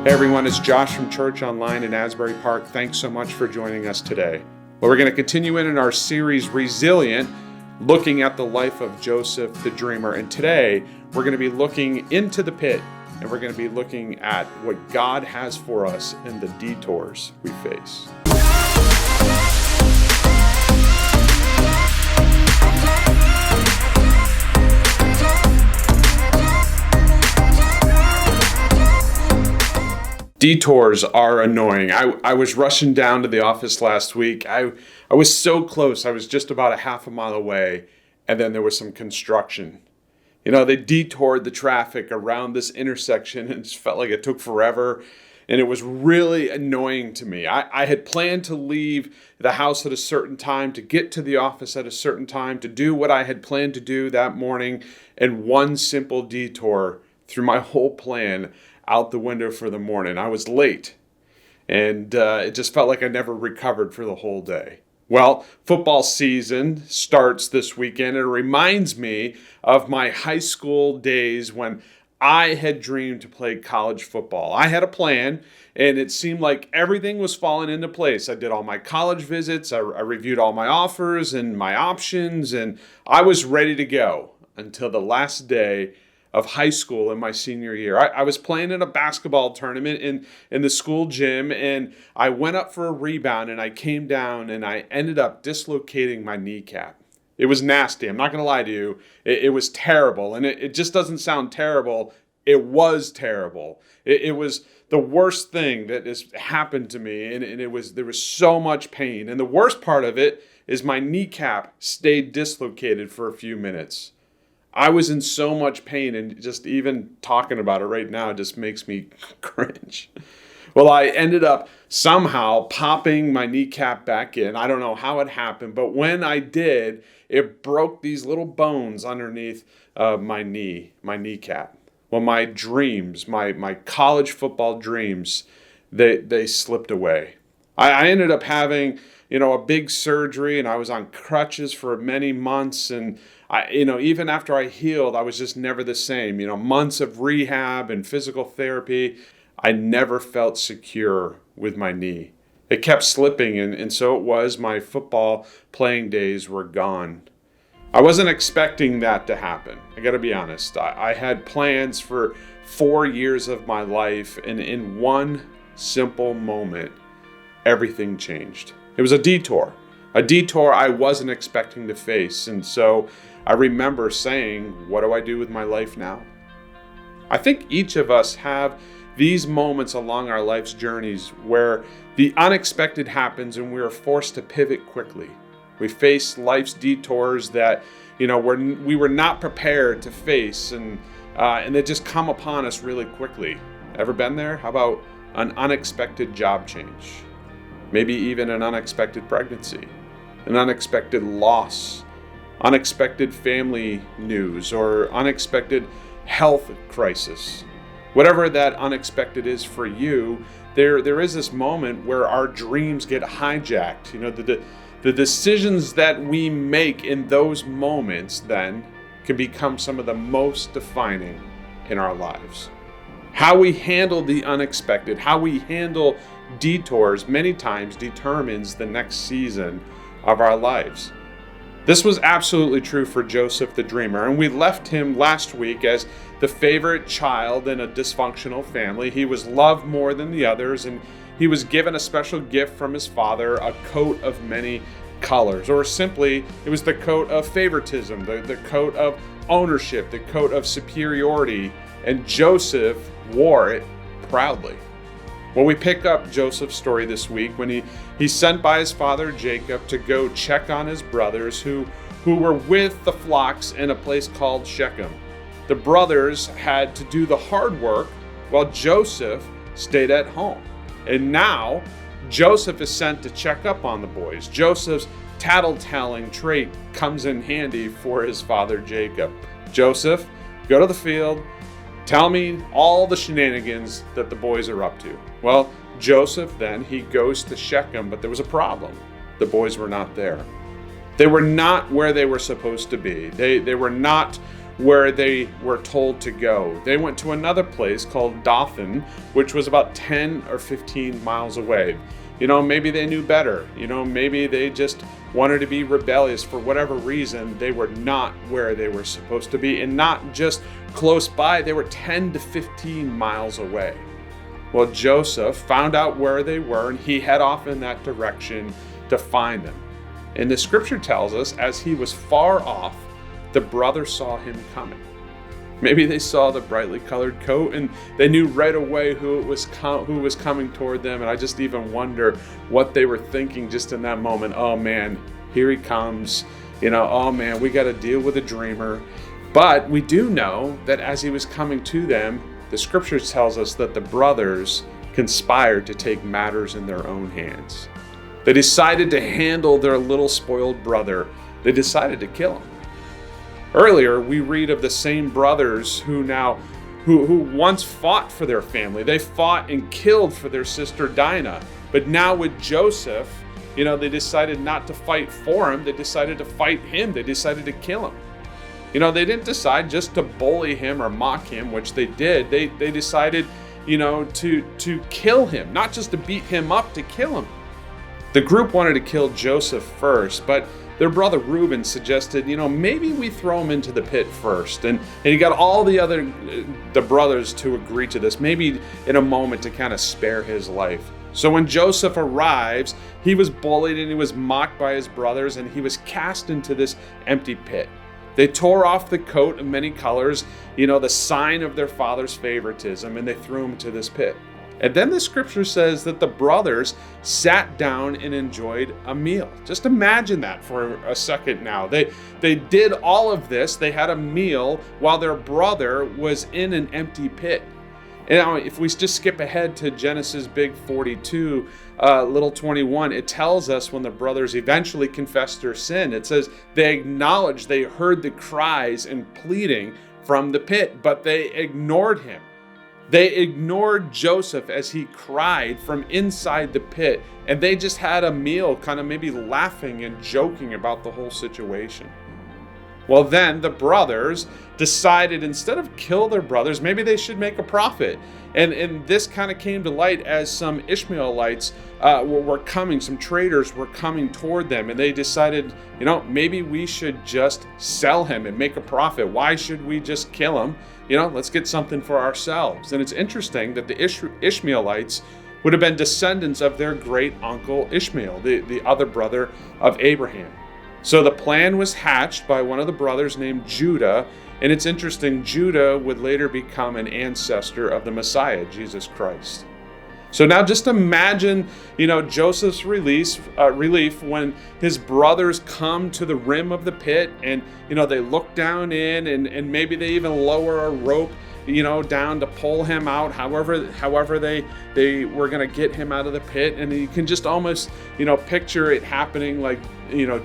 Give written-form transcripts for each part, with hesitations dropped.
Hey everyone, it's Josh from Church Online in Asbury Park. Thanks so much for joining us today. Well, we're going to continue in our series, Resilient, looking at the life of Joseph the Dreamer. And today, we're going to be looking into the pit, and we're going to be looking at what God has for us in the detours we face. Detours are annoying. I was rushing down to the office last week. I was so close. I was just about a half a mile away, and then there was some construction. You know, they detoured the traffic around this intersection, and it just felt like it took forever, and it was really annoying to me. I had planned to leave the house at a certain time, to get to the office at a certain time, to do what I had planned to do that morning, and one simple detour threw my whole plan out the window for the morning. I was late, and it just felt like I never recovered for the whole day. Well, football season starts this weekend. It reminds me of my high school days when I had dreamed to play college football. I had a plan, and it seemed like everything was falling into place. I did all my college visits. I reviewed all my offers and my options, and I was ready to go until the last day of high school in my senior year. I was playing in a basketball tournament in the school gym, and I went up for a rebound, and I came down, and I ended up dislocating my kneecap. It was nasty. I'm not going to lie to you. It was terrible, and it just doesn't sound terrible. It was terrible. It was the worst thing that has happened to me, and there was so much pain. And the worst part of it is my kneecap stayed dislocated for a few minutes. I was in so much pain, and just even talking about it right now just makes me cringe. Well, I ended up somehow popping my kneecap back in. I don't know how it happened, but when I did, it broke these little bones underneath my kneecap. Well, my dreams, my college football dreams, they slipped away. I ended up having, a big surgery, and I was on crutches for many months, and even after I healed, I was just never the same. Months of rehab and physical therapy, I never felt secure with my knee. It kept slipping, and so it was. My football playing days were gone. I wasn't expecting that to happen. I got to be honest. I had plans for 4 years of my life, and in one simple moment, everything changed. It was a detour I wasn't expecting to face. And so I remember saying, what do I do with my life now? I think each of us have these moments along our life's journeys where the unexpected happens and we are forced to pivot quickly. We face life's detours that, we were not prepared to face, and they just come upon us really quickly. Ever been there? How about an unexpected job change? Maybe even an unexpected pregnancy, an unexpected loss, unexpected family news, or unexpected health crisis. Whatever that unexpected is for you, there is this moment where our dreams get hijacked. The decisions that we make in those moments then can become some of the most defining in our lives. How we handle the unexpected, how we handle detours many times determines the next season of our lives. This was absolutely true for Joseph the Dreamer, and we left him last week as the favorite child in a dysfunctional family. He was loved more than the others, and he was given a special gift from his father, a coat of many colors, or simply, it was the coat of favoritism, the coat of ownership, the coat of superiority, and Joseph wore it proudly. Well, we pick up Joseph's story this week when he's sent by his father Jacob to go check on his brothers who were with the flocks in a place called Shechem. The brothers had to do the hard work while Joseph stayed at home. And now Joseph is sent to check up on the boys. Joseph's tattletelling trait comes in handy for his father Jacob. Joseph, go to the field. Tell me all the shenanigans that the boys are up to. Well, Joseph then, he goes to Shechem, but there was a problem. The boys were not there. They were not where they were supposed to be. They were not where they were told to go. They went to another place called Dothan, which was about 10 or 15 miles away. Maybe they knew better. Maybe they just wanted to be rebellious for whatever reason. They were not where they were supposed to be, and not just close by. They were 10 to 15 miles away. Well, Joseph found out where they were, and he head off in that direction to find them. And the scripture tells us, as he was far off, the brothers saw him coming. Maybe they saw the brightly colored coat and they knew right away who was coming toward them. And I just even wonder what they were thinking just in that moment. Oh man, here he comes. Oh man, we got to deal with a dreamer. But we do know that as he was coming to them, the scripture tells us that the brothers conspired to take matters in their own hands. They decided to handle their little spoiled brother. They decided to kill him. Earlier, we read of the same brothers who once fought for their family. They fought and killed for their sister Dinah. But now with Joseph, they decided not to fight for him. They decided to fight him. They decided to kill him. They didn't decide just to bully him or mock him, which they did. They decided, to kill him, not just to beat him up, to kill him. The group wanted to kill Joseph first, but their brother Reuben suggested, maybe we throw him into the pit first. And he got all the brothers to agree to this, maybe in a moment to kind of spare his life. So when Joseph arrives, he was bullied and he was mocked by his brothers, and he was cast into this empty pit. They tore off the coat of many colors, the sign of their father's favoritism, and they threw him into this pit. And then the scripture says that the brothers sat down and enjoyed a meal. Just imagine that for a second now. They did all of this. They had a meal while their brother was in an empty pit. And now if we just skip ahead to Genesis big 42, little 21, it tells us when the brothers eventually confessed their sin, it says they acknowledged they heard the cries and pleading from the pit, but they ignored him. They ignored Joseph as he cried from inside the pit, and they just had a meal, kind of maybe laughing and joking about the whole situation. Well, then the brothers decided instead of kill their brothers, maybe they should make a profit. And this kind of came to light as some Ishmaelites were coming, some traders were coming toward them, and they decided, maybe we should just sell him and make a profit. Why should we just kill him? Let's get something for ourselves. And it's interesting that the Ishmaelites would have been descendants of their great uncle Ishmael, the other brother of Abraham. So the plan was hatched by one of the brothers named Judah. And it's interesting, Judah would later become an ancestor of the Messiah, Jesus Christ. So now just imagine, Joseph's relief when his brothers come to the rim of the pit and, they look down in and maybe they even lower a rope, down to pull him out. However they were going to get him out of the pit. And you can just almost, picture it happening like,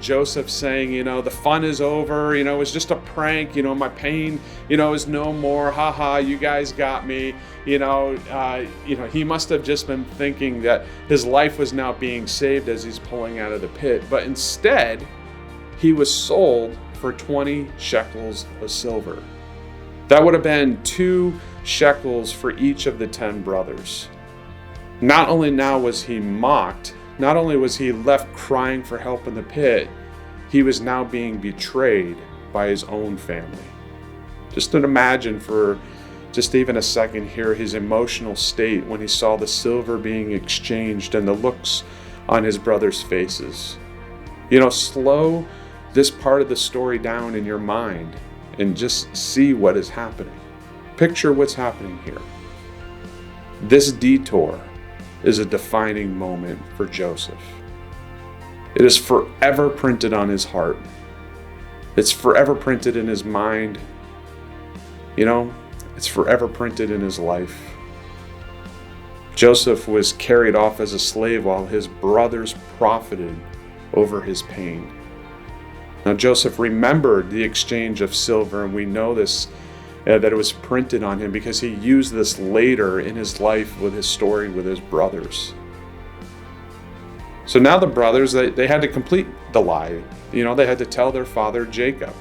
Joseph saying, the fun is over, it's just a prank, my pain, is no more. Ha, you guys got me. He must have just been thinking that his life was now being saved as he's pulling out of the pit. But instead, he was sold for 20 shekels of silver. That would have been 2 shekels for each of the 10 brothers. Not only now was he mocked, not only was he left crying for help in the pit, he was now being betrayed by his own family. Just to imagine for just even a second here his emotional state when he saw the silver being exchanged and the looks on his brothers' faces. Slow this part of the story down in your mind and just see what is happening. Picture what's happening here. This detour is a defining moment for Joseph. It is forever printed on his heart. It's forever printed in his mind. It's forever printed in his life. Joseph was carried off as a slave while his brothers profited over his pain. Now Joseph remembered the exchange of silver, and we know this, that it was printed on him because he used this later in his life with his story with his brothers. So now the brothers, they had to complete the lie. They had to tell their father Jacob.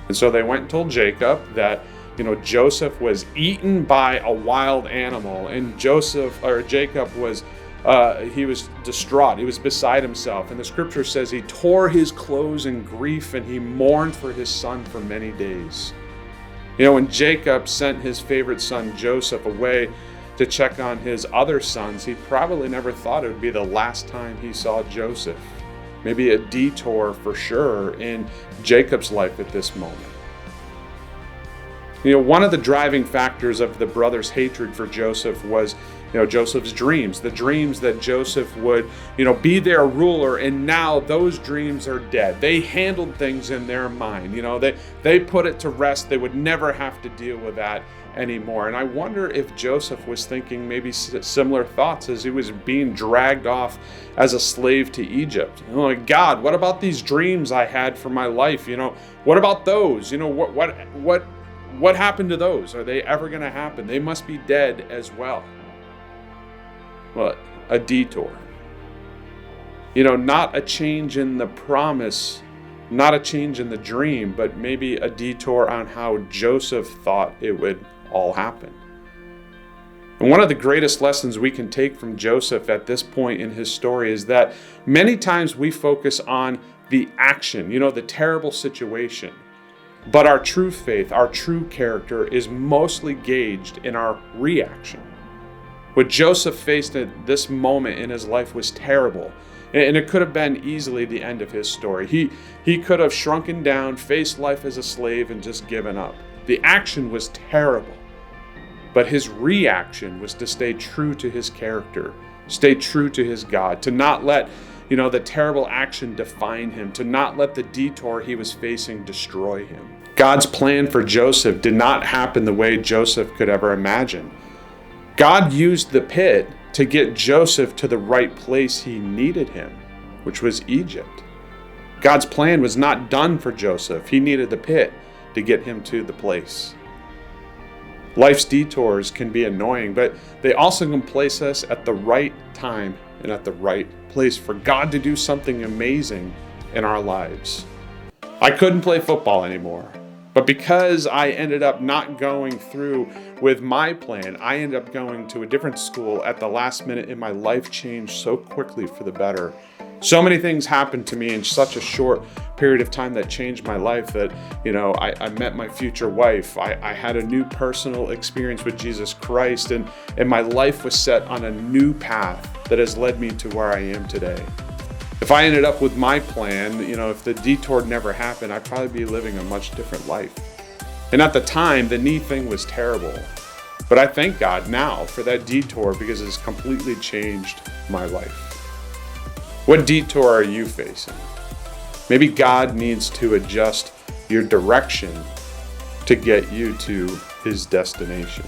And so they went and told Jacob that, Joseph was eaten by a wild animal, and Jacob was, he was distraught. He was beside himself. And the scripture says he tore his clothes in grief and he mourned for his son for many days. When Jacob sent his favorite son Joseph away to check on his other sons, he probably never thought it would be the last time he saw Joseph. Maybe a detour for sure in Jacob's life at this moment. One of the driving factors of the brothers' hatred for Joseph was, Joseph's dreams. The dreams that Joseph would, be their ruler, and now those dreams are dead. They handled things in their mind. They put it to rest. They would never have to deal with that anymore. And I wonder if Joseph was thinking maybe similar thoughts as he was being dragged off as a slave to Egypt. Like, God, what about these dreams I had for my life? What about those? What happened to those? Are they ever going to happen? They must be dead as well. Well, a detour. Not a change in the promise, not a change in the dream, but maybe a detour on how Joseph thought it would all happen. And one of the greatest lessons we can take from Joseph at this point in his story is that many times we focus on the action, the terrible situation. But our true faith, our true character is mostly gauged in our reaction. What Joseph faced at this moment in his life was terrible. And it could have been easily the end of his story. He could have shrunken down, faced life as a slave, and just given up. The action was terrible. But his reaction was to stay true to his character, stay true to his God, to not let the terrible action define him, to not let the detour he was facing destroy him. God's plan for Joseph did not happen the way Joseph could ever imagine. God used the pit to get Joseph to the right place he needed him, which was Egypt. God's plan was not done for Joseph. He needed the pit to get him to the place. Life's detours can be annoying, but they also can place us at the right time and at the right place for God to do something amazing in our lives. I couldn't play football anymore, but because I ended up not going through with my plan, I ended up going to a different school at the last minute, and my life changed so quickly for the better. So many things happened to me in such a short period of time that changed my life that, I met my future wife. I had a new personal experience with Jesus Christ, and my life was set on a new path that has led me to where I am today. If I ended up with my plan, if the detour never happened, I'd probably be living a much different life. And at the time, the knee thing was terrible. But I thank God now for that detour because it's completely changed my life. What detour are you facing? Maybe God needs to adjust your direction to get you to his destination.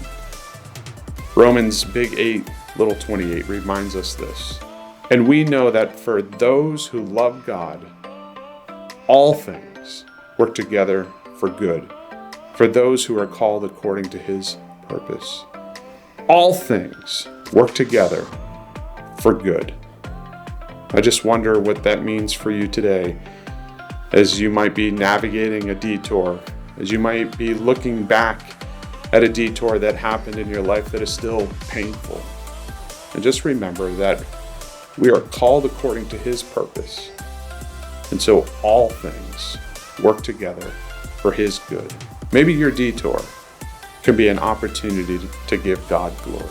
Romans big 8, little 28 reminds us this. And we know that for those who love God, all things work together for good, for those who are called according to his purpose. All things work together for good. I just wonder what that means for you today, as you might be navigating a detour, as you might be looking back at a detour that happened in your life that is still painful. And just remember that we are called according to his purpose. And so all things work together for his good. Maybe your detour can be an opportunity to give God glory.